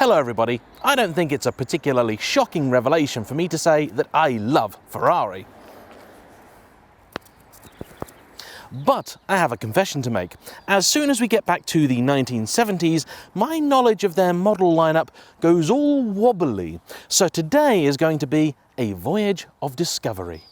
Hello everybody. I don't think it's a particularly shocking revelation for me to say that I love Ferrari. But I have a confession to make. As soon as we get back to the 1970s, my knowledge of their model lineup goes all wobbly. So today is going to be a voyage of discovery.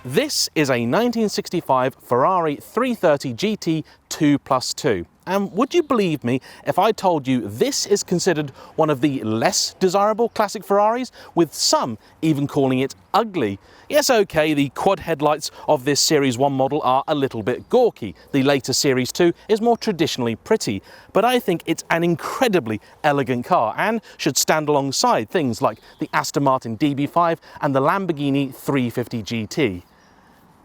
This is a 1965 Ferrari 330 GT 2+2. And would you believe me if I told you this is considered one of the less desirable classic Ferraris, with some even calling it ugly? Yes, okay, the quad headlights of this Series 1 model are a little bit gawky. The later Series 2 is more traditionally pretty, but I think it's an incredibly elegant car and should stand alongside things like the Aston Martin DB5 and the Lamborghini 350 GT.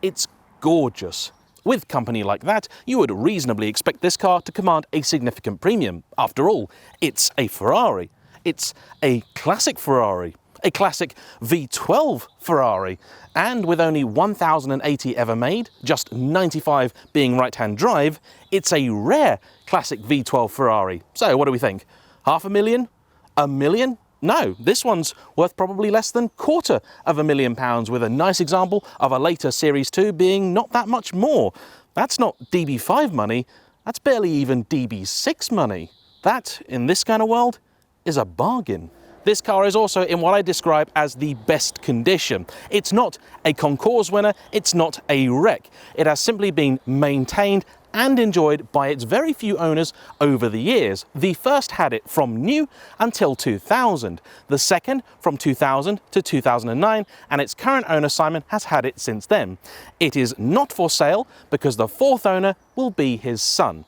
It's gorgeous. With company like that, you would reasonably expect this car to command a significant premium. After all, it's a Ferrari. It's a classic Ferrari, a classic V12 Ferrari, and with only 1,080 ever made, just 95 being right-hand drive, it's a rare classic V12 Ferrari. So what do we think? £500,000? £1 million? No, this one's worth probably less than £250,000, with a nice example of a later Series 2 being not that much more. That's not DB5 money, that's barely even DB6 money. That, in this kind of world, is a bargain. This car is also in what I describe as the best condition. It's not a concours winner, it's not a wreck. It has simply been maintained and enjoyed by its very few owners over the years. The first had it from new until 2000, the second from 2000 to 2009, and its current owner Simon has had it since then. It is not for sale because the fourth owner will be his son.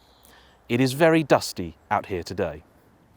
It is very dusty out here today.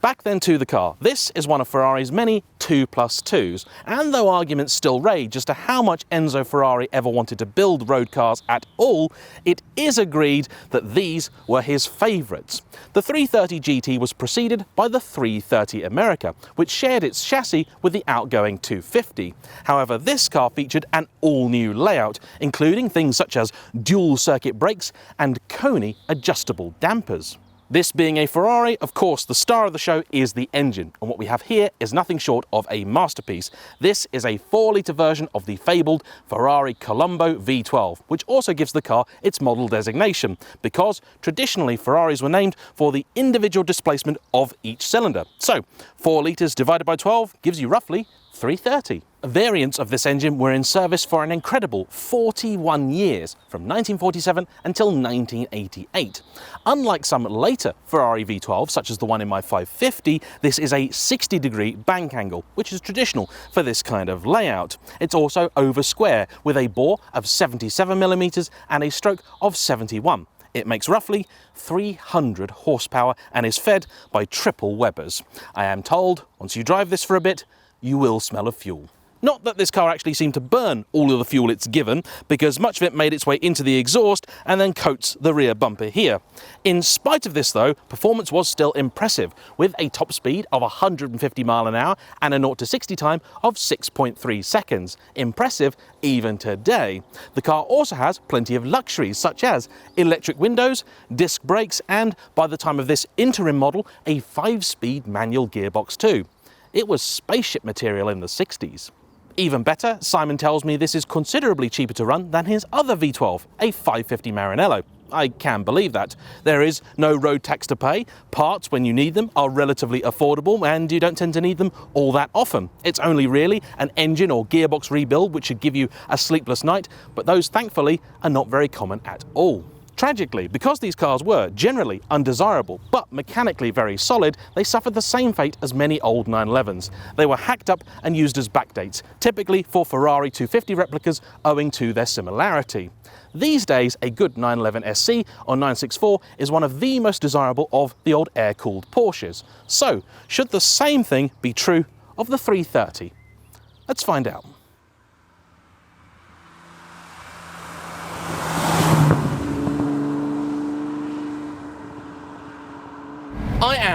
Back then to the car. This is one of Ferrari's many 2+2s, and though arguments still rage as to how much Enzo Ferrari ever wanted to build road cars at all, it is agreed that these were his favourites. The 330 GT was preceded by the 330 America, which shared its chassis with the outgoing 250. However, this car featured an all-new layout, including things such as dual circuit brakes and Coney adjustable dampers. This being a Ferrari, of course, the star of the show is the engine, and what we have here is nothing short of a masterpiece. This is a 4-litre version of the fabled Ferrari Colombo V12, which also gives the car its model designation, because traditionally Ferraris were named for the individual displacement of each cylinder. So, 4 litres divided by 12 gives you roughly 330. Variants of this engine were in service for an incredible 41 years, from 1947 until 1988. Unlike some later Ferrari V12, such as the one in my 550, this is a 60-degree bank angle, which is traditional for this kind of layout. It's also over square, with a bore of 77mm and a stroke of 71. It makes roughly 300 horsepower and is fed by triple Webers. I am told, once you drive this for a bit, you will smell of fuel. Not that this car actually seemed to burn all of the fuel it's given, because much of it made its way into the exhaust and then coats the rear bumper here. In spite of this though, performance was still impressive, with a top speed of 150 miles an hour and a 0 to 60 time of 6.3 seconds. Impressive even today. The car also has plenty of luxuries, such as electric windows, disc brakes, and by the time of this interim model, a 5-speed manual gearbox too. It was spaceship material in the 60s. Even better, Simon tells me this is considerably cheaper to run than his other V12, a 550 Maranello. I can believe that. There is no road tax to pay, parts when you need them are relatively affordable, and you don't tend to need them all that often. It's only really an engine or gearbox rebuild which should give you a sleepless night, but those thankfully are not very common at all. Tragically, because these cars were generally undesirable, but mechanically very solid, they suffered the same fate as many old 911s. They were hacked up and used as backdates, typically for Ferrari 250 replicas owing to their similarity. These days, a good 911 SC or 964 is one of the most desirable of the old air-cooled Porsches. So, should the same thing be true of the 330? Let's find out.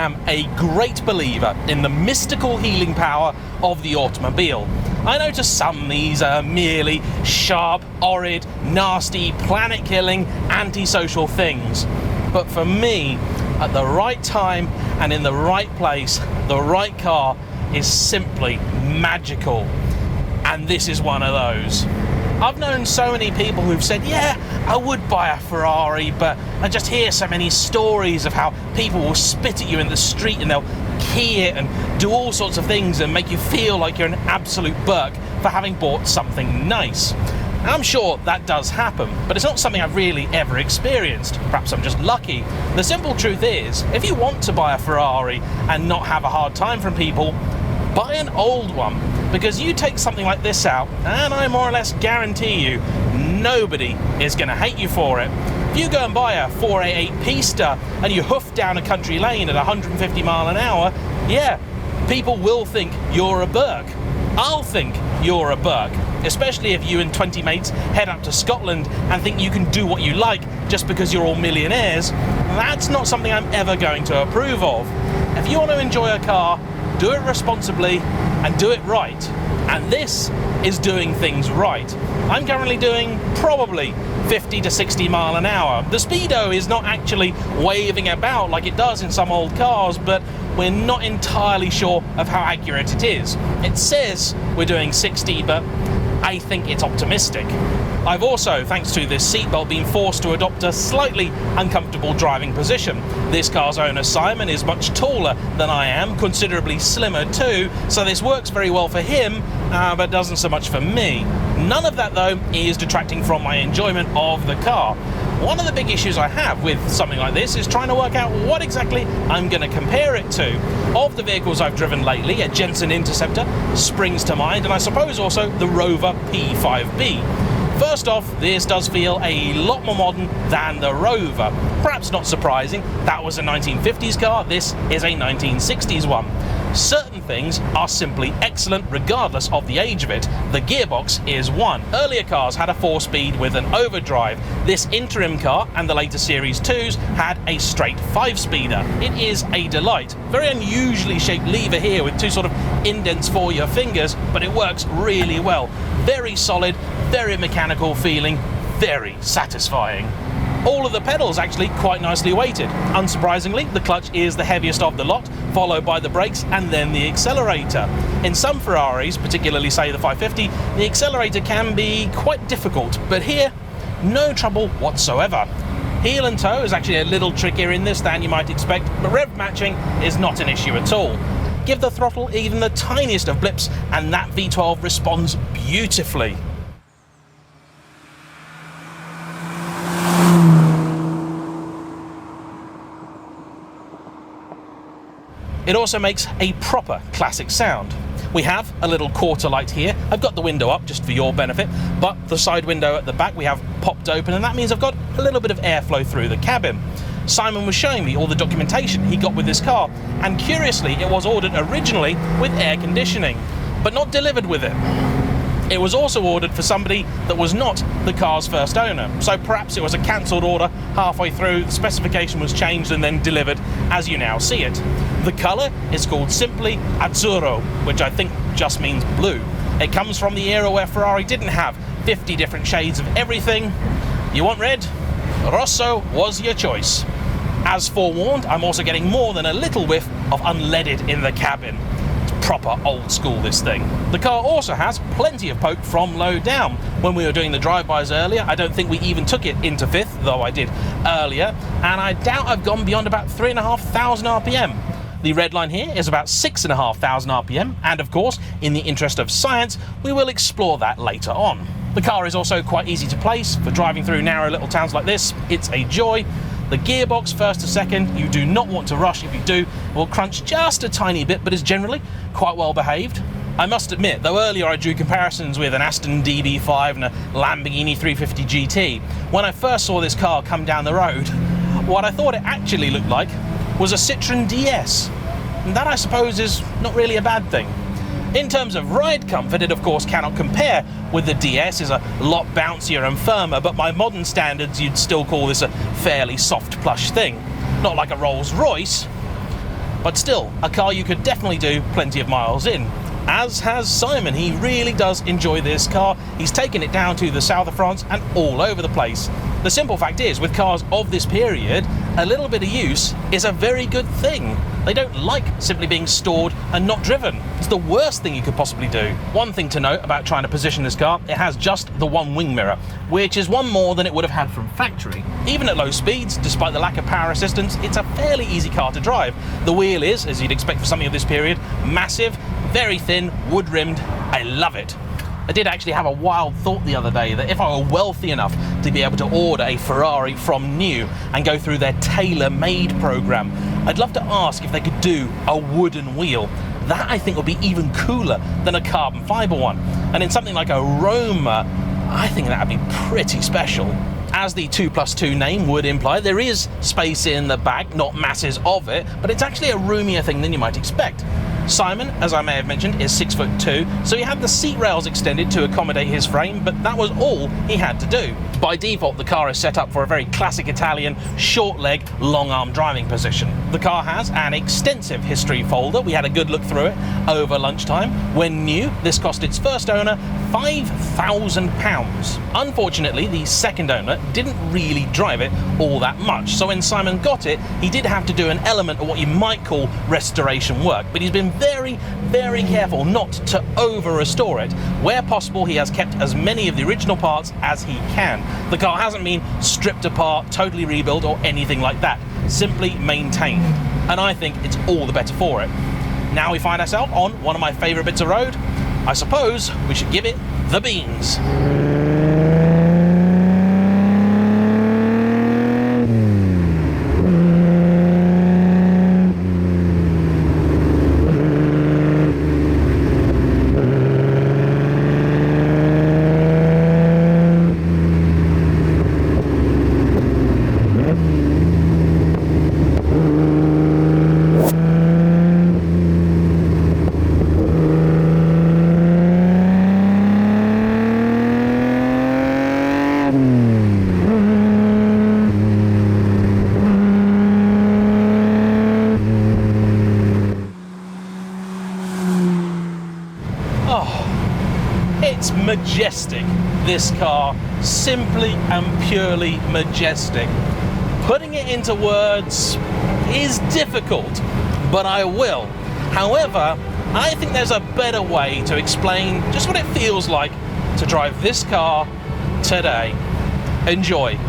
am a great believer in the mystical healing power of the automobile. I know to some these are merely sharp, horrid, nasty, planet-killing, antisocial things. But for me, at the right time and in the right place, the right car is simply magical. And this is one of those. I've known so many people who've said, yeah, I would buy a Ferrari, but I just hear so many stories of how people will spit at you in the street and they'll key it and do all sorts of things and make you feel like you're an absolute Burke for having bought something nice. And I'm sure that does happen, but it's not something I've really ever experienced. Perhaps I'm just lucky. The simple truth is, if you want to buy a Ferrari and not have a hard time from people, buy an old one, because you take something like this out and I more or less guarantee you nobody is going to hate you for it. If you go and buy a 488 Pista and you hoof down a country lane at 150 mile an hour, yeah, people will think you're a Burke. I'll think you're a Burke, especially if you and 20 mates head up to Scotland and think you can do what you like just because you're all millionaires. That's not something I'm ever going to approve of. If you want to enjoy a car, do it responsibly and do it right. And this is doing things right. I'm currently doing probably 50 to 60 mile an hour. The speedo is not actually waving about like it does in some old cars, but we're not entirely sure of how accurate it is. It says we're doing 60, but I think it's optimistic. I've also, thanks to this seatbelt, been forced to adopt a slightly uncomfortable driving position. This car's owner, Simon, is much taller than I am, considerably slimmer too, so this works very well for him, but doesn't so much for me. None of that, though, is detracting from my enjoyment of the car. One of the big issues I have with something like this is trying to work out what exactly I'm going to compare it to. Of the vehicles I've driven lately, a Jensen Interceptor springs to mind, and I suppose also the Rover P5B. First off, this does feel a lot more modern than the Rover. Perhaps not surprising, that was a 1950s car, this is a 1960s one. Certain things are simply excellent regardless of the age of it. The gearbox is one. Earlier cars had a 4-speed with an overdrive. This interim car and the later Series 2s had a straight 5-speeder. It is a delight. Very unusually shaped lever here with two sort of indents for your fingers, but it works really well. Very solid, very mechanical feeling, very satisfying. All of the pedals actually quite nicely weighted. Unsurprisingly, the clutch is the heaviest of the lot, followed by the brakes and then the accelerator. In some Ferraris, particularly say the 550, the accelerator can be quite difficult, but here, no trouble whatsoever. Heel and toe is actually a little trickier in this than you might expect, but rev matching is not an issue at all. Give the throttle even the tiniest of blips and that V12 responds beautifully. It also makes a proper classic sound. We have a little quarter light here. I've got the window up just for your benefit, but the side window at the back we have popped open, and that means I've got a little bit of airflow through the cabin. Simon was showing me all the documentation he got with this car, and curiously it was ordered originally with air conditioning, but not delivered with it. It was also ordered for somebody that was not the car's first owner, so perhaps it was a cancelled order halfway through, the specification was changed and then delivered as you now see it. The colour is called simply Azzurro, which I think just means blue. It comes from the era where Ferrari didn't have 50 different shades of everything. You want red? Rosso was your choice. As forewarned, I'm also getting more than a little whiff of unleaded in the cabin. Proper old school, this thing. The car also has plenty of poke from low down. When we were doing the drive-bys earlier, I don't think we even took it into fifth, though I did earlier, and I doubt I've gone beyond about 3,500 RPM. The red line here is about 6,500 RPM, and of course, in the interest of science, we will explore that later on. The car is also quite easy to place. For driving through narrow little towns like this, it's a joy. The gearbox, first to second, you do not want to rush. If you do, it will crunch just a tiny bit, but is generally quite well behaved. I must admit, though earlier I drew comparisons with an Aston DB5 and a Lamborghini 350 GT, when I first saw this car come down the road, what I thought it actually looked like was a Citroën DS. And that, I suppose, is not really a bad thing. In terms of ride comfort, it of course cannot compare with the DS, is a lot bouncier and firmer, but by modern standards you'd still call this a fairly soft plush thing. Not like a Rolls Royce, but still a car you could definitely do plenty of miles in. As has Simon. He really does enjoy this car. He's taken it down to the south of France and all over the place. The simple fact is, with cars of this period, a little bit of use is a very good thing. They don't like simply being stored and not driven. It's the worst thing you could possibly do. One thing to note about trying to position this car, it has just the one wing mirror, which is one more than it would have had from factory. Even at low speeds, despite the lack of power assistance, it's a fairly easy car to drive. The wheel is, as you'd expect for something of this period, massive, very thin, wood-rimmed. I love it. I did actually have a wild thought the other day that if I were wealthy enough to be able to order a Ferrari from new and go through their tailor-made program, I'd love to ask if they could do a wooden wheel. That I think would be even cooler than a carbon fiber one. And in something like a Roma, I think that would be pretty special. As the 2+2 name would imply, there is space in the back, not masses of it, but it's actually a roomier thing than you might expect. Simon, as I may have mentioned, is 6'2", so he had the seat rails extended to accommodate his frame, but that was all he had to do. By default, the car is set up for a very classic Italian short leg, long arm driving position. The car has an extensive history folder. We had a good look through it over lunchtime. When new, this cost its first owner £5,000. Unfortunately, the second owner didn't really drive it all that much, so when Simon got it, he did have to do an element of what you might call restoration work, but he's been very, very careful not to over-restore it. Where possible, he has kept as many of the original parts as he can. The car hasn't been stripped apart, totally rebuilt, or anything like that. Simply maintained. And I think it's all the better for it. Now we find ourselves on one of my favourite bits of road. I suppose we should give it the beans. It's majestic, this car, simply and purely majestic. Putting it into words is difficult, but I will. However, I think there's a better way to explain just what it feels like to drive this car today. Enjoy.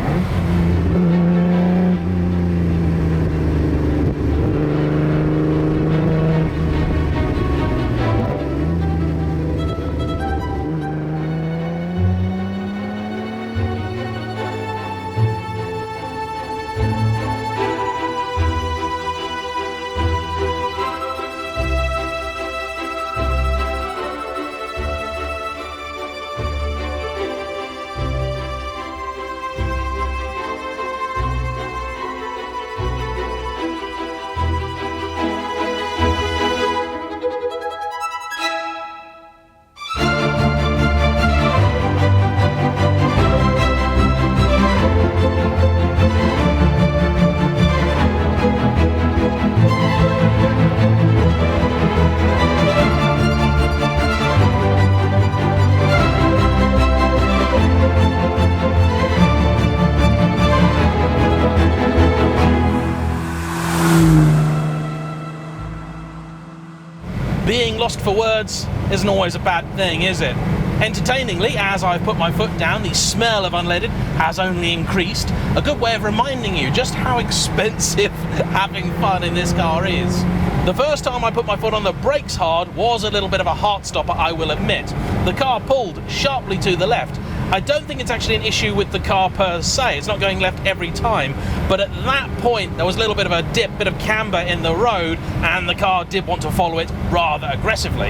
Being lost for words isn't always a bad thing, is it? Entertainingly, as I've put my foot down, the smell of unleaded has only increased. A good way of reminding you just how expensive having fun in this car is. The first time I put my foot on the brakes hard was a little bit of a heart stopper, I will admit. The car pulled sharply to the left. I don't think it's actually an issue with the car per se, it's not going left every time, but at that point there was a little bit of a dip, bit of camber in the road, and the car did want to follow it rather aggressively.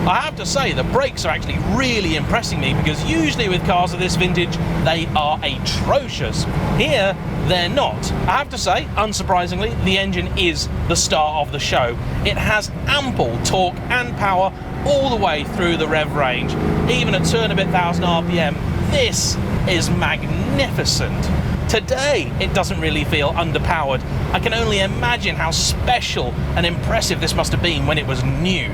I have to say the brakes are actually really impressing me, because usually with cars of this vintage they are atrocious. Here they're not. I have to say, unsurprisingly, the engine is the star of the show. It has ample torque and power all the way through the rev range. Even at 2,000 RPM, this is magnificent. Today, it doesn't really feel underpowered. I can only imagine how special and impressive this must have been when it was new.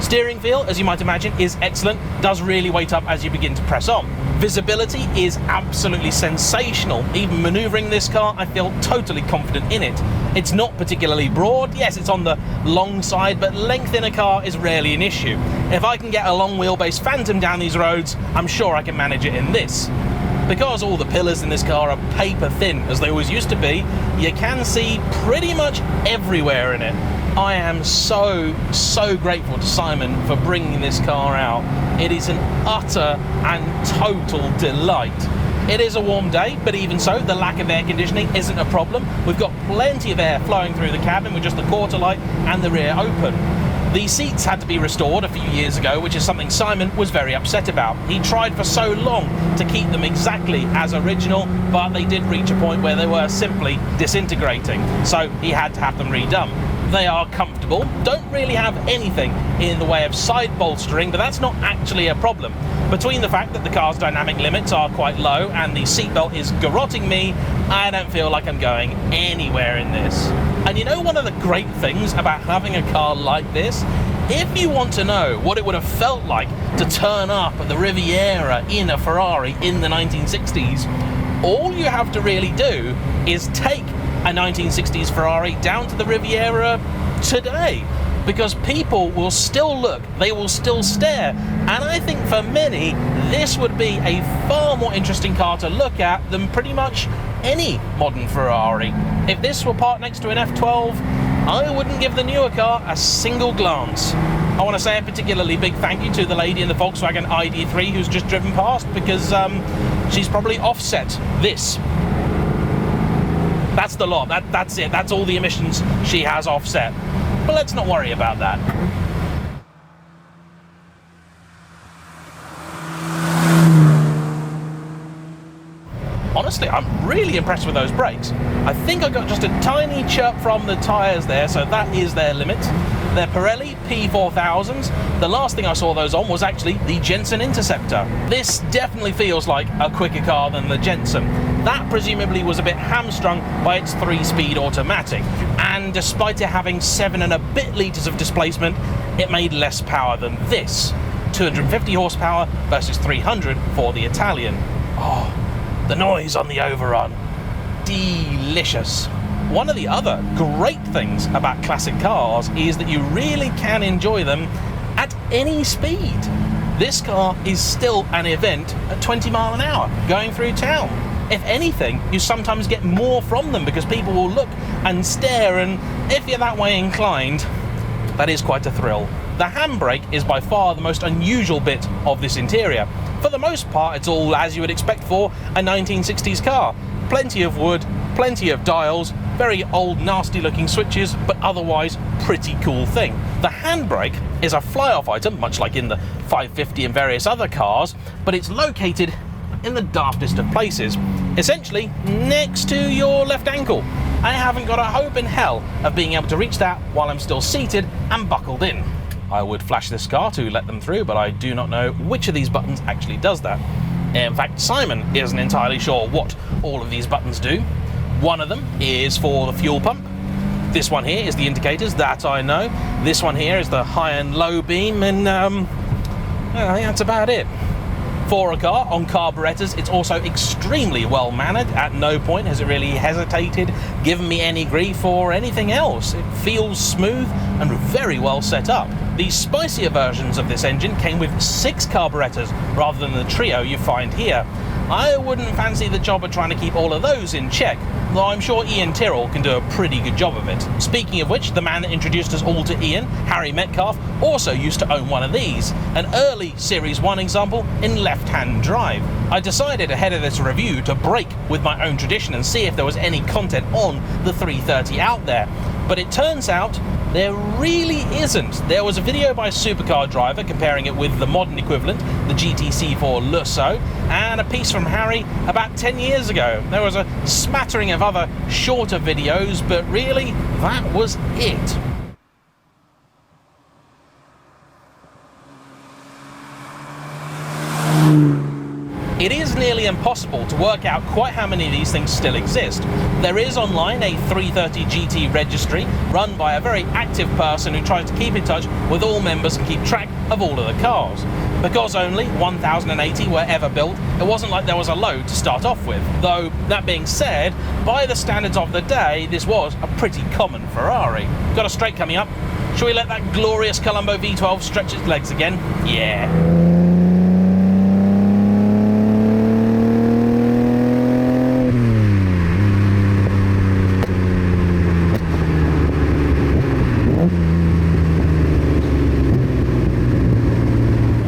Steering feel, as you might imagine, is excellent, does really weight up as you begin to press on. Visibility is absolutely sensational. Even manoeuvring this car, I feel totally confident in it. It's not particularly broad. Yes, it's on the long side, but length in a car is rarely an issue. If I can get a long wheelbase Phantom down these roads, I'm sure I can manage it in this. Because all the pillars in this car are paper thin, as they always used to be, you can see pretty much everywhere in it. I am so grateful to Simon for bringing this car out. It is an utter and total delight. It is a warm day, but even so, the lack of air conditioning isn't a problem. We've got plenty of air flowing through the cabin with just the quarter light and the rear open. The seats had to be restored a few years ago, which is something Simon was very upset about. He tried for so long to keep them exactly as original, but they did reach a point where they were simply disintegrating, so he had to have them redone. They are comfortable, don't really have anything in the way of side bolstering, but that's not actually a problem. Between the fact that the car's dynamic limits are quite low and the seatbelt is garroting me, I don't feel like I'm going anywhere in this. And you know, one of the great things about having a car like this, if you want to know what it would have felt like to turn up at the Riviera in a Ferrari in the 1960s, all you have to really do is take a 1960s Ferrari down to the Riviera today, because people will still look, they will still stare, and I think for many this would be a far more interesting car to look at than pretty much any modern Ferrari. If this were parked next to an F12, I wouldn't give the newer car a single glance. I want to say a particularly big thank you to the lady in the Volkswagen ID3 who's just driven past, because she's probably offset this. That's the lot, that's it, that's all the emissions she has offset. But let's not worry about that. Honestly, I'm really impressed with those brakes. I think I got just a tiny chirp from the tyres there, so that is their limit. They're Pirelli P4000s. The last thing I saw those on was actually the Jensen Interceptor. This definitely feels like a quicker car than the Jensen. That presumably was a bit hamstrung by its 3-speed automatic, and despite it having 7 and a bit litres of displacement, it made less power than this. 250 horsepower versus 300 for the Italian. Oh, the noise on the overrun. Delicious. One of the other great things about classic cars is that you really can enjoy them at any speed. This car is still an event at 20 miles an hour going through town. If anything, you sometimes get more from them because people will look and stare, and if you're that way inclined, that is quite a thrill. The handbrake is by far the most unusual bit of this interior. For the most part, it's all as you would expect for a 1960s car. Plenty of wood, plenty of dials, very old nasty looking switches, but otherwise pretty cool thing. The handbrake is a fly-off item, much like in the 550 and various other cars, but it's located in the daftest of places, essentially next to your left ankle. I haven't got a hope in hell of being able to reach that while I'm still seated and buckled in. I would flash this car to let them through, but I do not know which of these buttons actually does that. In fact, Simon isn't entirely sure what all of these buttons do. One of them is for the fuel pump. This one here is the indicators, that I know. This one here is the high and low beam, and I think that's about it. For a car on carburetors, it's also extremely well mannered. At no point has it really hesitated, given me any grief or anything else. It feels smooth and very well set up. The spicier versions of this engine came with 6 carburetors rather than the trio you find here. I wouldn't fancy the job of trying to keep all of those in check, though I'm sure Ian Tyrrell can do a pretty good job of it. Speaking of which, the man that introduced us all to Ian, Harry Metcalf, also used to own one of these, an early Series 1 example in left-hand drive. I decided ahead of this review to break with my own tradition and see if there was any content on the 330 out there, but it turns out There really isn't. There was a video by Supercar Driver comparing it with the modern equivalent, the GTC4 Lusso, and a piece from Harry about 10 years ago. There was a smattering of other shorter videos, but really, that was it. It is nearly impossible to work out quite how many of these things still exist. There is online a 330 GT registry run by a very active person who tries to keep in touch with all members and keep track of all of the cars. Because only 1,080 were ever built, it wasn't like there was a load to start off with. Though, that being said, by the standards of the day, this was a pretty common Ferrari. Got a straight coming up. Shall we let that glorious Colombo V12 stretch its legs again? Yeah.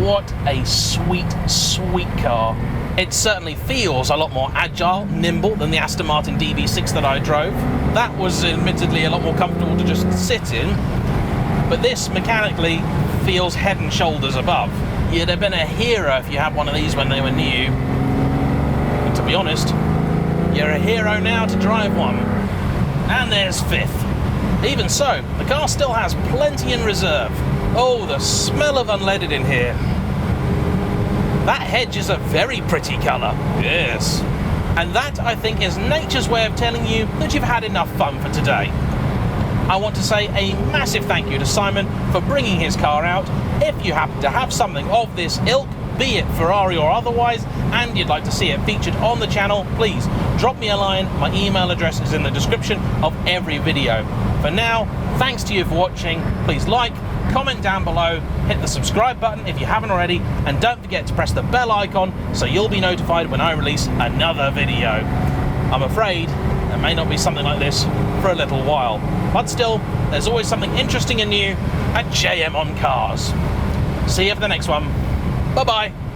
What a sweet, sweet car. It certainly feels a lot more agile, nimble than the Aston Martin DB6 that I drove. That was admittedly a lot more comfortable to just sit in, but this mechanically feels head and shoulders above. You'd have been a hero if you had one of these when they were new. And to be honest, you're a hero now to drive one. And there's fifth. Even so, the car still has plenty in reserve. Oh, the smell of unleaded in here. That hedge is a very pretty colour. Yes. And that, I think, is nature's way of telling you that you've had enough fun for today. I want to say a massive thank you to Simon for bringing his car out. If you happen to have something of this ilk, be it Ferrari or otherwise, and you'd like to see it featured on the channel, please drop me a line. My email address is in the description of every video. For now, thanks to you for watching. Please like, comment down below, hit the subscribe button if you haven't already, and don't forget to press the bell icon so you'll be notified when I release another video. I'm afraid there may not be something like this for a little while, but still, there's always something interesting and new at JayEmm on Cars. See you for the next one. Bye-bye.